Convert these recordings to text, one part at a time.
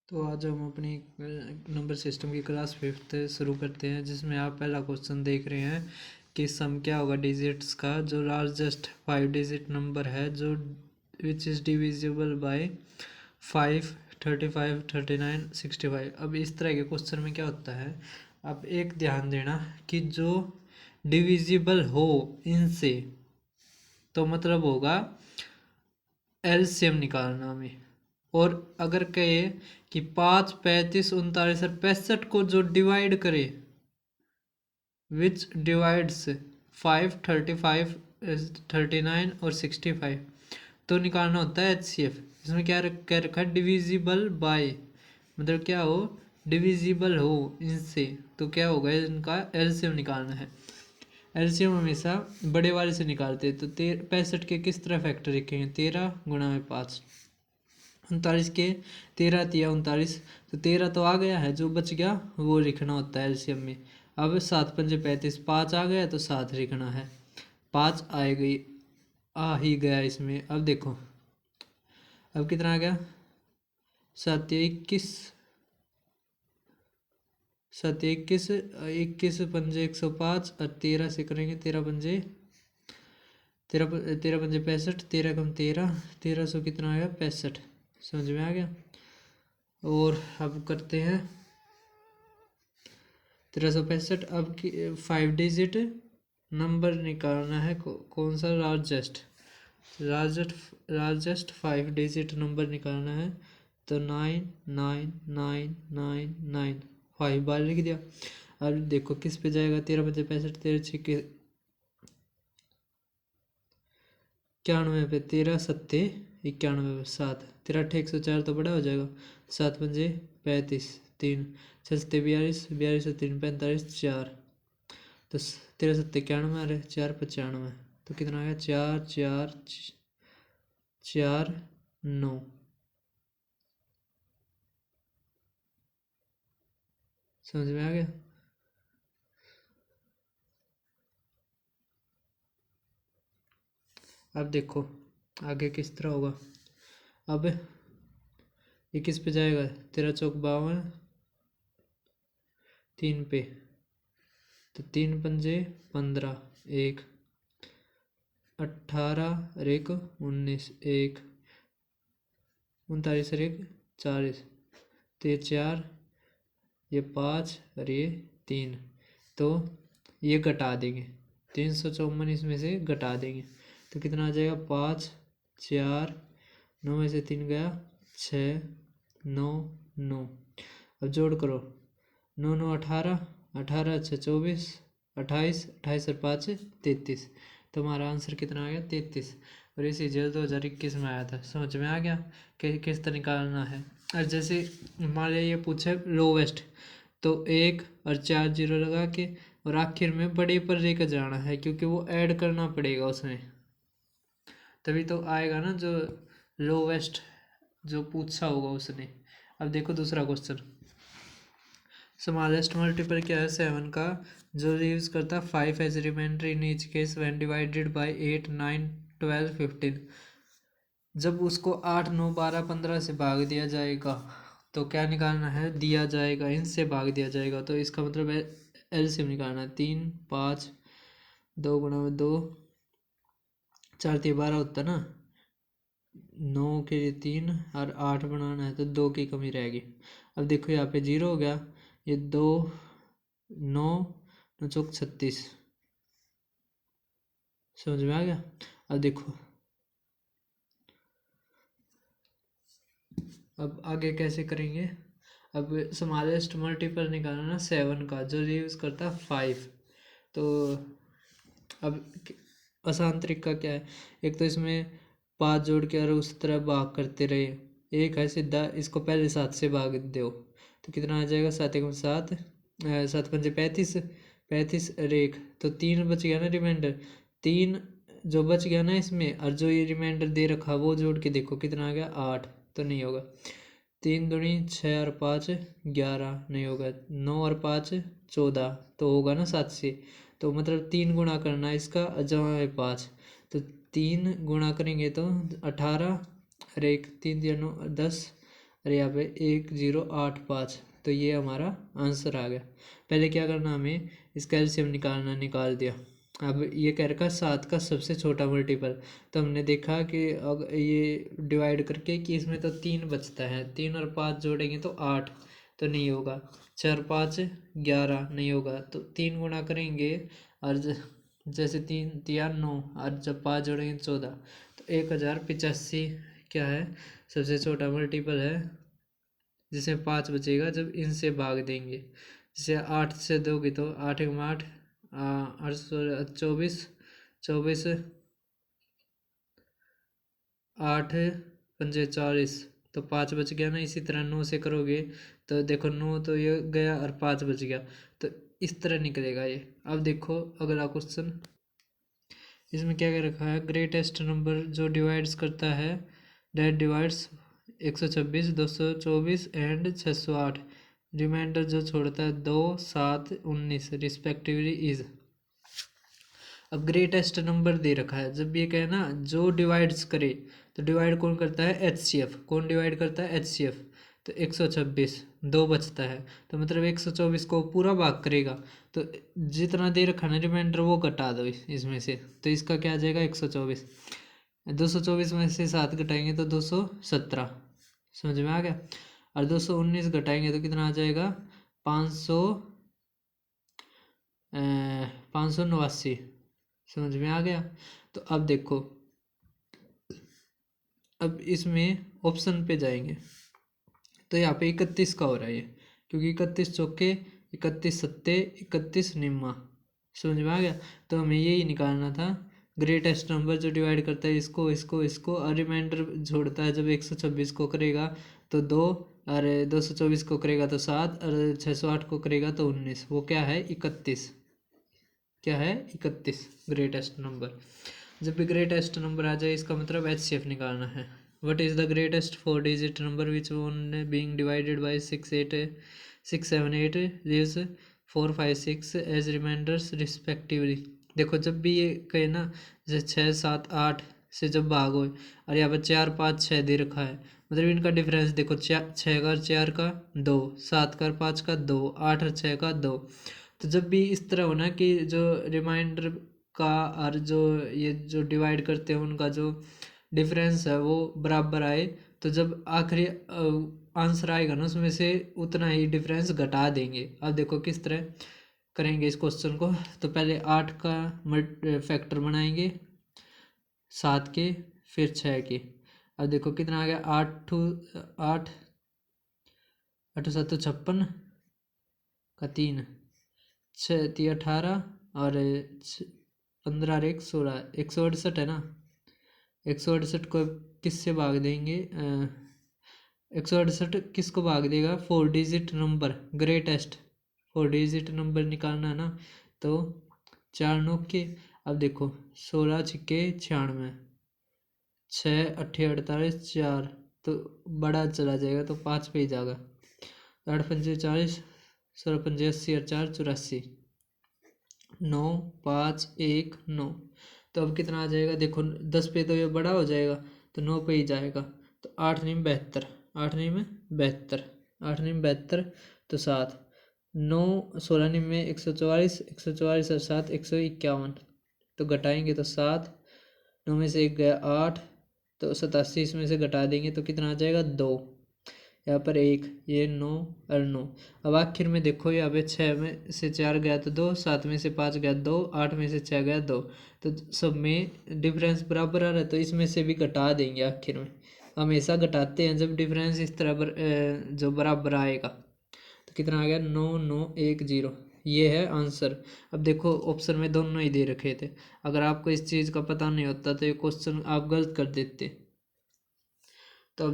तो आज हम अपनी नंबर सिस्टम की क्लास 5th शुरू करते हैं, जिसमें आप पहला क्वेश्चन देख रहे हैं कि सम क्या होगा डिजिट्स का। जो लार्जेस्ट 5 डिजिट नंबर है जो विच इज़ डिविजिबल बाय 5, 35, 39, 65। अब इस तरह के क्वेश्चन में क्या होता है, अब एक ध्यान देना कि जो डिविजिबल हो इनसे, तो मतलब होगा एलसीएम निकालना हमें। और अगर कहे कि 5, 35, 39 और 65 को जो डिवाइड करे, विच डिवाइड्स 5, 35, 39 और 65, तो निकालना होता है एचसीएफ। इसमें क्या कह रखा है, डिविजिबल बाय, मतलब क्या हो, डिविजिबल हो इनसे, तो क्या होगा, इनका एलसीएम निकालना है। एलसीएम हमेशा बड़े वाले से निकालते हैं। तो 65 के किस तरह फैक्टर लिखेंगे, 13 गुणा में 5। 39 के 13 तिया 39, तो 13 तो आ गया है, जो बच गया वो लिखना होता है एलसीएम में। अब 7 पंजे 35, 5 आ गया तो 7 लिखना है, 5 आएगी, आ ही गया इसमें। अब देखो, अब कितना आ गया, 7 21, 7 21, 21 पंजे 105 और 13 से करेंगे, 13 पंजे 65, 13 कम 13, 1300 कितना आया 65। समझ में आ गया। और अब करते हैं 1365। अब 5 डिजिट नंबर निकालना है, कौन सा, लार्जेस्ट 5 डिजिट नंबर निकालना है। तो 99999 5 बार लिख दिया। अब देखो किस पे जाएगा, 13 पंजे 65, 13 छिके 91 पे, 13 सत्ते 91 पे 7, 13 अट्ठे 104 तो बड़ा हो जाएगा, 7 पंजे 35, 3 सत्ते 42, 42 3 45, 4, तो 13 सत्ते 91 आ रहे, 4 95, तो कितना आ गया, 4 4 4 9। समझ में आ गया। अब देखो आगे किस तरह होगा। अब ये किस पे जाएगा, 13 चौक 52, 3 पे, तो 3 पंजे 15, 1 18 और 1 19, 1 39 और 1 40, तो ये 4, ये 5 और ये 3, तो ये घटा देंगे, 354 इसमें से घटा देंगे, तो कितना आ जाएगा, 5 4 9 में से 3 गया, 6 9 9। अब जोड़ करो, 9 9 18, 18 6 24, 28, 28 और 5 33, तो हमारा आंसर कितना आ गया, 33। और ये सीजीएल 2021 में आया था। समझ में आ गया कि किस तरह निकालना है। और जैसे मान लिया ये पूछे लोवेस्ट, तो 1 और 4 जीरो लगा के और आखिर में बड़े पर लेकर जाना है, क्योंकि वो ऐड करना पड़ेगा उसमें, तभी तो आएगा ना जो लोवेस्ट जो पूछा होगा उसने। अब देखो दूसरा क्वेश्चन, स्मॉलेस्ट मल्टीपल क्या है 7 का, जो यूज करता 5 as remainder in each case when divided by 8 9 12 15। जब उसको 8 9 12 15 से भाग दिया जाएगा, तो क्या निकालना है, दिया जाएगा इनसे भाग दिया जाएगा, तो इसका मतलब है एलसीएम निकालना है। 3 5, 2 गुणा में 2, 4 3 12 होता ना, 9 के लिए 3 और 8 बनाना है, तो 2 की कमी रहेगी। अब देखो यहाँ पे 0 हो गया, ये 2 9 9 चौक 36। समझ में आ गया। अब देखो, अब आगे कैसे करेंगे। अब स्मॉलेस्ट मल्टीपल निकालना ना 7 का, जो यूज करता 5। तो अब आसान तरीका क्या है, एक तो इसमें 5 जोड़ के और उस तरह भाग करते रहे, एक है सीधा इसको पहले 7 से भाग दो, तो कितना आ जाएगा, 7 1 7, 7 5 35, 35 और 1, तो 3 बच गया ना रिमाइंडर, 3 जो बच गया ना इसमें, और जो ये रिमाइंडर दे रखा वो जोड़ के देखो कितना आ गया, 8, तो नहीं होगा। 3 दूनी 6 और 5 11, नहीं होगा। 9 और 5 14, तो होगा ना 7 से, तो मतलब 3 गुणा करना है इसका, जमा है 5, तो 3 गुणा करेंगे तो 18 और 1 3 9 10 और यहाँ पे 1085, तो ये हमारा आंसर आ गया। पहले क्या करना, हमें इसका एलसीएम निकालना, निकाल दिया। अब ये कह रखा 7 का सबसे छोटा मल्टीपल, तो हमने देखा कि अब ये डिवाइड करके कि इसमें तो 3 बचता है, 3 और 5 जोड़ेंगे तो 8, तो नहीं होगा। 4 5 11 नहीं होगा, तो 3 गुणा करेंगे और जैसे 3 3 9, और जब 5 जोड़ेंगे 14, तो 1085 क्या है, सबसे छोटा मल्टीपल है, जिसमें 5 बचेगा जब इनसे भाग देंगे। जैसे 8 से दोगे तो 8 एक 8, 24, 24, 8 पंजे 40, तो 5 बच गया ना। इसी तरह 9 से करोगे तो देखो 9 तो ये गया और 5 बच गया, तो इस तरह निकलेगा ये। अब देखो अगला क्वेश्चन, इसमें क्या क्या रखा है, ग्रेटेस्ट नंबर जो डिवाइड्स करता है, डेट डिवाइड्स 126, 224 एंड 608, रिमाइंडर जो छोड़ता है 2, 7, 19 रिस्पेक्टिवली इज। अब ग्रेटेस्ट नंबर दे रखा है, जब ये कहे ना जो डिवाइड्स करे, तो डिवाइड कौन करता है, एचसीएफ। कौन डिवाइड करता है, एचसीएफ। तो 126, 2 बचता है, तो मतलब 124 को पूरा भाग करेगा, तो जितना दे रखा ना रिमाइंडर वो घटा दो इसमें से, तो इसका क्या आ जाएगा 124। 224 में से 7 घटाएंगे तो 217, समझ में आ गया। और 219 घटाएंगे तो कितना आ जाएगा, 500 589, समझ में आ गया। तो अब देखो, अब इसमें ऑप्शन पे जाएंगे, तो यहाँ पे 31 का हो रहा है ये, क्योंकि 31 चौके, 31 सत्ते, 31 निम्मा, समझ में आ गया। तो हमें यही निकालना था, ग्रेटेस्ट नंबर जो डिवाइड करता है इसको इसको इसको, और रिमाइंडर जोड़ता है जब 126 को करेगा तो 2, और 224 को करेगा तो 7, और 608 को करेगा तो 19, वो क्या है 31, क्या है 31 ग्रेटेस्ट नंबर। जब भी ग्रेटेस्ट नंबर आ जाए इसका मतलब एचसीएफ निकालना है। What is the greatest 4 digit number which one being divided by 6 7 8 leaves 4 5 6 as remainders respectively. देखो जब भी ये कहे ना, जैसे 6 7 8 से जब भाग हो, और यहाँ पर 4 5 6 दे रखा है, मतलब इनका डिफरेंस देखो, 6 का 4 का 2, 7 का 5 का 2, 8 और 6 का 2। तो जब भी इस तरह होना कि जो रिमाइंडर का और जो ये जो डिवाइड करते हैं उनका जो डिफरेंस है वो बराबर आए, तो जब आखिरी आंसर आएगा ना उसमें से उतना ही डिफरेंस घटा देंगे। अब देखो किस तरह करेंगे इस क्वेश्चन को, तो पहले 8 का फैक्टर बनाएंगे, 7 के, फिर 6 के। अब देखो कितना आ गया, 8 8 8 7 56 का 3, 6 3 18, और 15 1 16, 168 है ना। 168 को किससे भाग देंगे, 168 किसको भाग देगा, 4 digit number, greatest 4 digit number निकालना है ना, तो 4 9 के। अब देखो 16 छिक्के 96, 6 8 48 4, तो बड़ा चला जाएगा तो 5 पे ही जाएगा। 8 पंजे 40, 16 पंजे 80 और 4 84, 9 5 1 9। तो अब कितना आ जाएगा, देखो 10 पे तो ये बड़ा हो जाएगा, तो 9 पे ही जाएगा, तो 8 9 72, 8 9 72, 8 9 72, तो 7 9 16 9 में 144, 144 और 7 151, तो घटाएंगे तो 7, 9 में से 1 गया 8, तो 87 इसमें से घटा देंगे तो कितना आ जाएगा 2, यहाँ पर 1, ये 9 और 9। अब आखिर में देखो यहाँ पे 6 में से 4 गया तो 2, 7 में से 5 गया 2, 8 में से 6 गया 2, तो सब में डिफरेंस बराबर आ रहा है, तो इसमें से भी घटा देंगे। आखिर में हमेशा घटाते हैं जब डिफरेंस इस तरह जो बराबर आएगा। तो कितना आ गया 9 9 1 0, ये है आंसर। अब देखो ऑप्शन में दोनों ही दे रखे थे, अगर आपको इस चीज़ का पता नहीं होता तो ये क्वेश्चन आप गलत कर देते। तो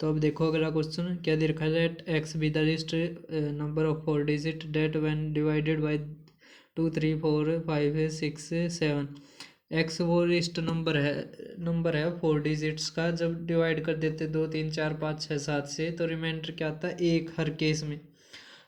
अब देखो अगला क्वेश्चन क्या दे रखा है, let X be the least number of 4 digit that when divided by 2 3 4 5 6 7। X वो लिस्ट नंबर है 4 डिजिट्स का, जब डिवाइड कर देते 2 3 4 5 6 7 से, तो रिमाइंडर क्या आता है 1 हर केस में।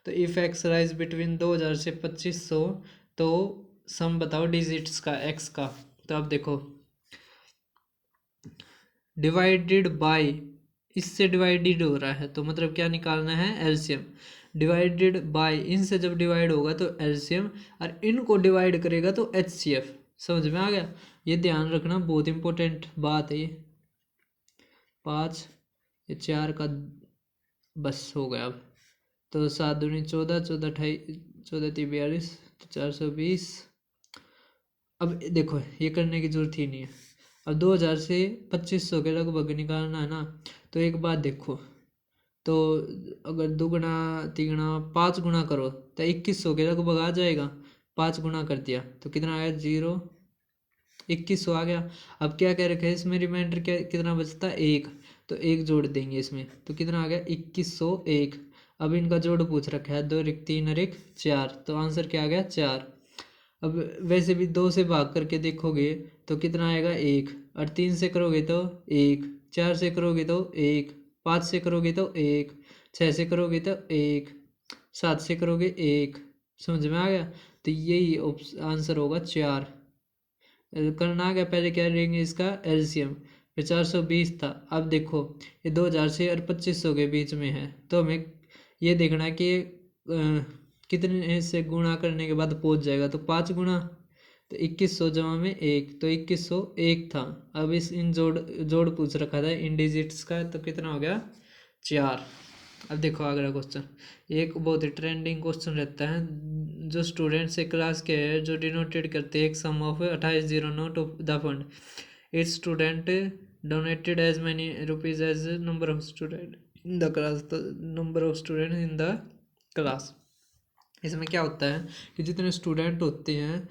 तो इफ एक्स राइज बिटवीन 2000 से 2500, तो सम बताओ डिजिट्स का एक्स का। तो अब देखो डिवाइडेड बाय इससे डिवाइडेड हो रहा है, तो मतलब क्या निकालना है, एलसीएम। डिवाइडेड बाय, इनसे जब डिवाइड होगा तो एलसीएम, और इनको डिवाइड करेगा तो एचसीएफ। समझ में आ गया, ये ध्यान रखना, बहुत इंपॉर्टेंट बात है ये। 5, ये 4 का बस हो गया अब। तो 7 दूनी 14, 14 28, 14 3 42, तो 420। अब देखो ये करने की जरूरत ही नहीं है। अब 2000 से 2500 के लगभग निकालना है ना, तो एक बात देखो, तो अगर 2 गुना 3 गुना 5 गुना करो तो 2100 के लगभग आ जाएगा। 5 गुना कर दिया तो कितना आया, 0, 2100 आ गया। अब क्या कह रखे हैं इसमें, रिमाइंडर क्या कितना बचता है, 1, तो 1 जोड़ देंगे इसमें, तो कितना आ गया, 2101। अब इनका जोड़ पूछ रखा है, 2 और 1 3 और 1 4, तो आंसर क्या आ गया, 4। अब वैसे भी 2 से भाग करके देखोगे तो कितना आएगा, 1, और 3 से करोगे तो 1, 4 से करोगे तो 1, 5 से करोगे तो 1, 6 से करोगे तो 1, 7 से करोगे 1। समझ में आ गया, तो यही आंसर होगा 4। करना आ गया, पहले क्या लेंगे इसका एलसीएम, फिर 420 था। अब देखो ये 2000 से और 2500 के बीच में है, तो हमें ये देखना है कि कितने से गुणा करने के बाद पहुंच जाएगा, तो 5 गुना, तो 2100 जमा में 1, तो 2101 था। अब इस इन जोड़ पूछ रखा था इन डिजिट्स का, तो कितना हो गया, 4। अब देखो अगला क्वेश्चन, एक बहुत ही ट्रेंडिंग क्वेश्चन रहता है, जो स्टूडेंट्स एक क्लास के हैं जो डिनोटेड करते हैं एक sum of 2809 to the fund it student donated as many rupees as number of student in the class, number of student in the class. इसमें क्या होता है कि जितने स्टूडेंट होते हैं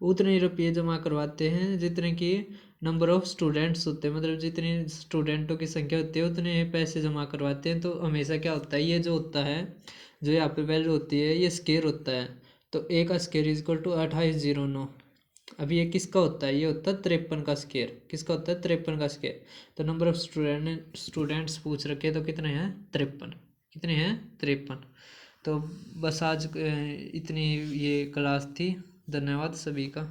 उतने रुपये जमा करवाते हैं जितने की नंबर ऑफ स्टूडेंट्स होते हैं, मतलब जितनी स्टूडेंटों की संख्या होती है उतने पैसे जमा करवाते हैं। तो हमेशा क्या होता है, ये जो होता है, जो यहाँ पे वैल्यू होती है, ये स्केयर होता है। तो ए का स्केयर इज इक्वल टू 2809। अब ये किसका होता है, ये होता है 53 का स्केयर। किसका होता है, 53 का स्केयर। तो नंबर ऑफ स्टूडेंट्स पूछ रखे, तो कितने हैं, 53। कितने हैं, 53। तो बस आज इतनी ये क्लास थी। धन्यवाद सभी का।